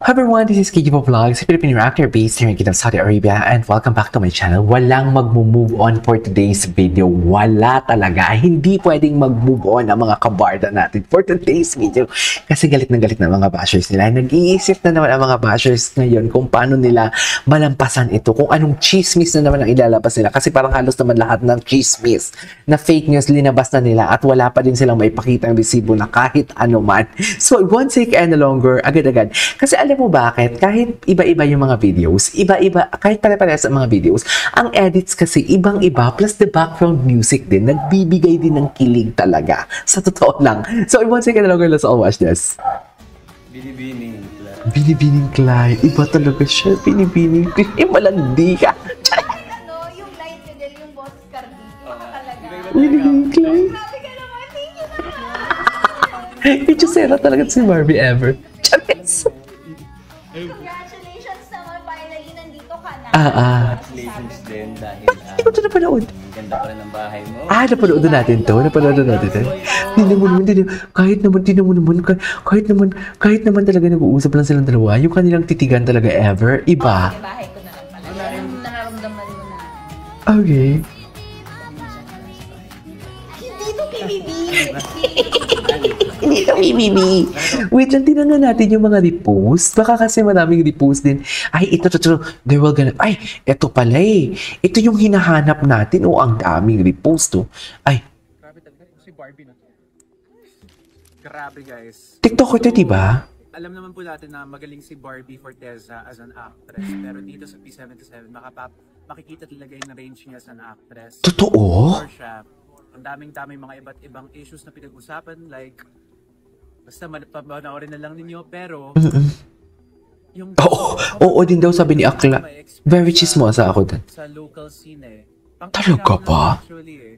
Hi everyone, this is Kikipo Vlogs, Filipino actor based here in Kingdom, Saudi Arabia, and welcome back to my channel. Walang mag-move on for today's video. Wala talaga. Hindi pwedeng mag-move on ang mga kabarda natin for today's video. Kasi galit na mga bashers nila. Nag-iisip na naman ang mga bashers ngayon kung paano nila malampasan ito, kung anong chismis na naman ang ilalabas nila. Kasi parang halos naman lahat ng chismis na fake news linabas na nila at wala pa din silang maipakita ang resibo na kahit ano man. So, it won't take any longer, agad-agad. Kasi alam mo bakit? Kahit iba-iba yung mga videos, iba-iba, kahit pare-parehas ang mga videos, ang edits kasi ibang-iba, plus the background music din, nagbibigay din ng kilig talaga. Sa totoo lang. So, it won't take any longer, let's all watch this. Binibining Clyde. Binibining Clyde. Iba talaga siya. Binibining Clyde. Malandi ka. Ano, yung light nyo din, yung boss Cardi. Talaga. Binibining Clyde. Grabe ka naman, thank you naman. Ito sera talaga si Barbie ever. Charis. Congratulations naman, finally, nandito ka na. Congratulations din dahil Hindi ko ito napanood. ganda pa rin ng bahay mo. Napanood natin to. Napanood natin to. Hindi naman, kahit naman talaga nag-uusap lang silang dalawa, yung kanilang titigan talaga ever, iba. Bahay ko na lang pala. Nararamdaman mo na. Okay. Hindi to PBB. Hindi ito BBB. Wait lang, tinanong natin yung mga repost. Baka kasi maraming repost din. Ay, ito. They will gonna... Ay, ito pala eh. Ito yung hinahanap natin. Ang daming repost to. Ay. Grabe talaga si Barbie na to. Grabe guys. TikTok ko ito, diba? Alam naman po natin na magaling si Barbie Forteza as an actress. Pero dito sa P77, makikita talaga yung range niya as an actress. Totoo? For siya, ang daming mga iba't ibang issues na pinag-usapan. Like, basta panoorin na lang ninyo. Pero, yung... Oo din daw sabi ni Akla. Very chismosa ako din. Sa local scene Talaga ba? Actually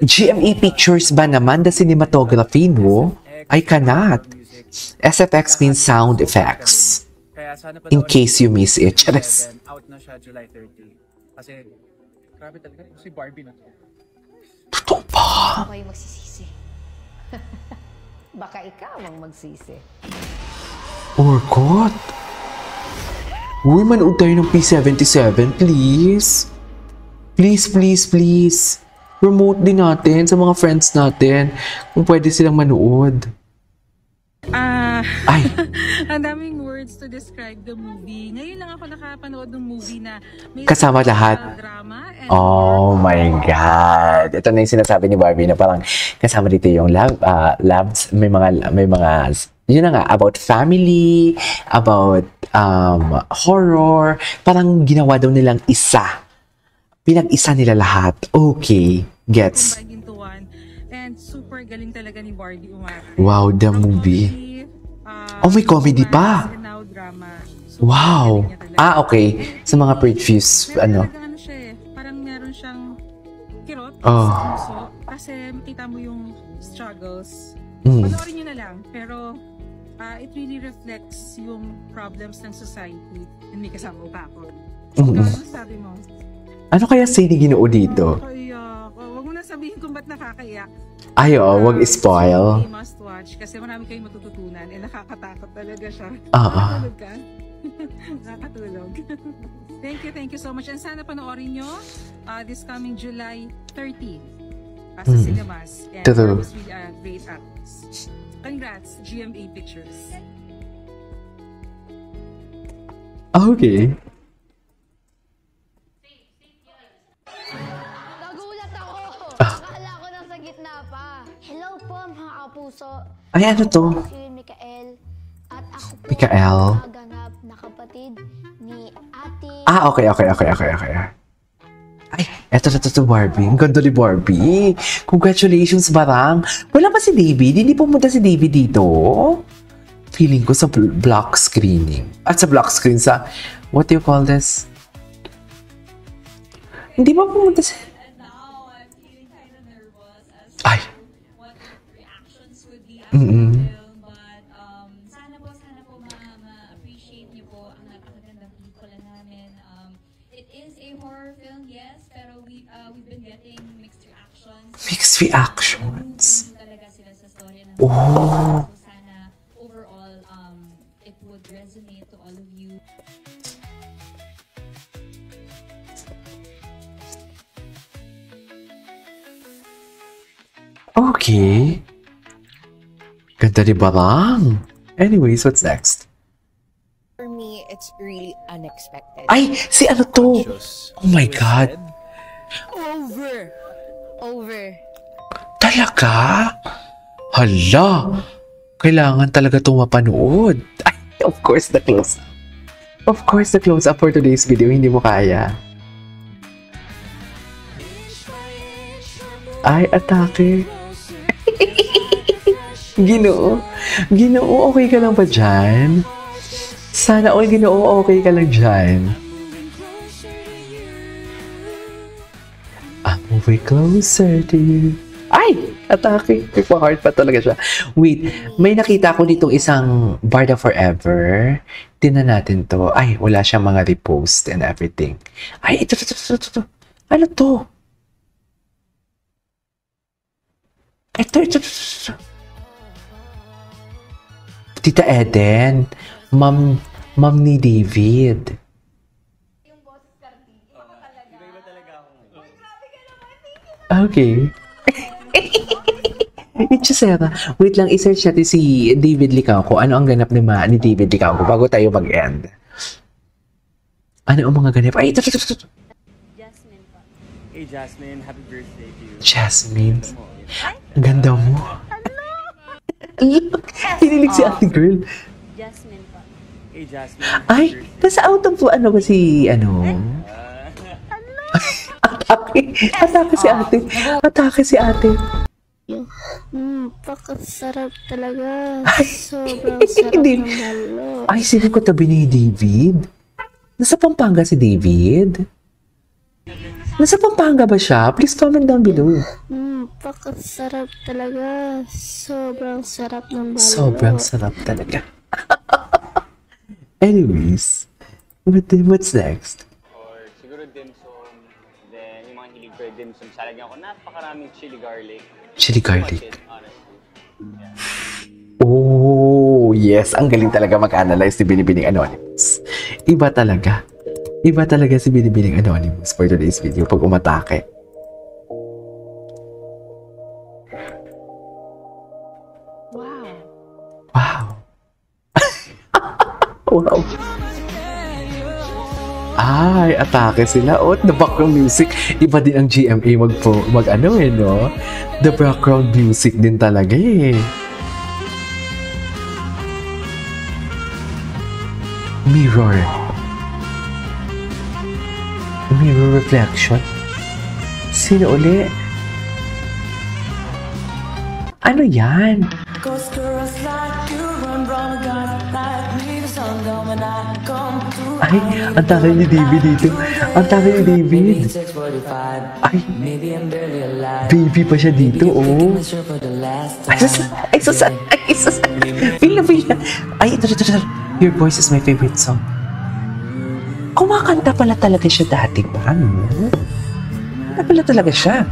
GME Pictures ba naman the cinematography, no? I cannot. SFX means sound effects. In case you miss it. Charis. Out na siya July 30. Kasi, grabe talaga si Barbie na to. Totoo ba? Ako yung magsisisi. Baka ikaw ang magsisi. Orkot. Uy, manood tayo ng P77, please. Please. Promote din natin sa mga friends natin kung pwede silang manood. Ay. Ang daming words to describe the movie. Ngayon lang ako nakapanood ng movie na may Kasama lahat. Drama and Oh my God. Ito na yung sinasabi ni Barbie na parang kasama dito yung labs. May mga, yun na nga, about family, about horror. Parang ginawa daw nilang isa. Pinag-isa nila lahat. Okay. Gets. combined into one. And super galing talaga ni Barbie umarte. Wow, the movie. Oh, may comedy pa. And now drama. Super Wow. galing niya talaga. Okay. Sa mga previews, Meron talagang siya eh. Parang meron siyang kirot, puso, kasi makita mo yung struggles. Panoorin nyo na lang. Pero it really reflects yung problems ng society. And may kasama pa ako. Ano sabi mo? Ano kaya say ni Ginoo dito? Kaya, wag mo na sabihin kung ba't nakakaiyak. Ay, wag spoil. You must watch kasi marami kayong matututunan. Nakakatakot talaga siya. Ah. Nakatulog ka? Nakatulog. Thank you so much. And sana panoorin nyo this coming July 30 sa cinemas. And True. was really a great actress. Congrats, GMA Pictures. Okay. Nagulat ako. Akala ko nasa gitna pa. Hello po, mga kapuso. Ay, ano to? Ako si Mikael. At ako po Mikael. ang naganap na kapatid ni Ate... Okay. Ay, eto Barbie. Ang ganda ni Barbie. Congratulations, Barang. Wala pa si David? Hindi pumunta si David dito? Feeling ko sa block screening. At sa block screen sa... What do you call this? Hindi ba pumunta si... Ay. Sana po ma-appreciate niyo po ang napakagandang pelikula namin. It is a horror horror film, yes, pero we've been getting mixed reactions. Mixed reactions. Talaga sila sa storya ng Oh. So sana overall it would resonate to all of you. Okay. Ganda ni Barang. Anyways, what's next? For me, it's really unexpected. Ay, si ano to? Oh my God. Over. Talaga? Hala. Kailangan talaga itong mapanood. Ay, of course, the close-up. Of course, the close-up for today's video. Hindi mo kaya. Ay, atake. Ginoo. Ginoo, okay ka lang ba dyan? Sana all Ginoo, okay ka lang dyan. I'm moving closer to you. Ay! Atake. Nagpa-heart pa talaga siya. Wait, may nakita ko ditong isang Barda Forever. Tingnan natin to. Ay, wala siyang mga repost and everything. Ay, ito. Ano to? Ito. Tita Eden, ma'am ni David. Okay. Itchusera. Wait lang, isearch natin si David Licao kung ano ang ganap ni David Licao bago tayo mag-end. Ano ang mga ganap? Ay, ito. Jasmine po. Hey Jasmine, happy birthday to you. Jasmine. Ang ganda mo. Look, hinilig si ate girl. Jasmine po. Hey Jasmine, Ay, nasa out of ano ba si Atake si ate. Atake si ate. Pakasarap talaga. Ay, Sobrang sarap hindi. ng balo. Ay, sino ko tabi ni David? Nasa Pampanga si David? Nasa Pampanga ba siya? Please comment down below. Pakasarap talaga. Sobrang sarap ng balo. Sobrang sarap talaga. Anyways, what's next? or siguro dim sum, then yung mga hilig ko dim sum, salagyan ko napakaraming chili garlic. Chili garlic. That's it, honestly. Oh, yes. Ang galing talaga mag-analyze si Binibining Anonymous. Iba talaga. Iba talaga si Binibining Anonymous for today's video pag umatake. Wow. Wow. Ay, atake sila. Oh, the background music. Iba din ang GMA mag-ano no? The background music din talaga eh. Mirror. Mirror reflection. Sino uli? Ano yan? Ay, ang takay ni David dito. Ang takay ni David. Ay, baby pa siya dito, oh. Ay, susan. Feel na. Ay, ito. Your Voice is my favorite song. Kumakanta pala talaga siya dati ba? Ano? Kanta pala talaga siya.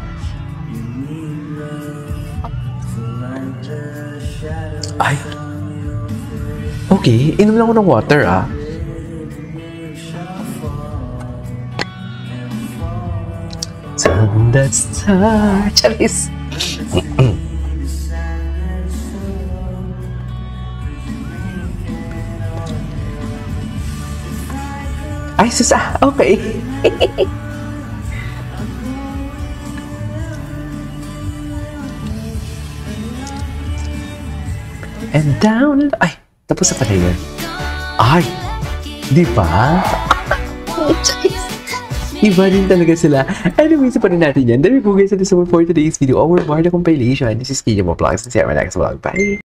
Ay. Okay, inom lang ako ng water, ah. Sun that star. Charis. Ay, sus, okay. And down. Ay, tapos na pala yun. Ay, di ba? Iba din talaga sila. Anyways, pa rin natin yan. Dahil po guys, sa support for today's video, our Barda compilation. This is Kija Vlogs. See you in my next vlog. Bye!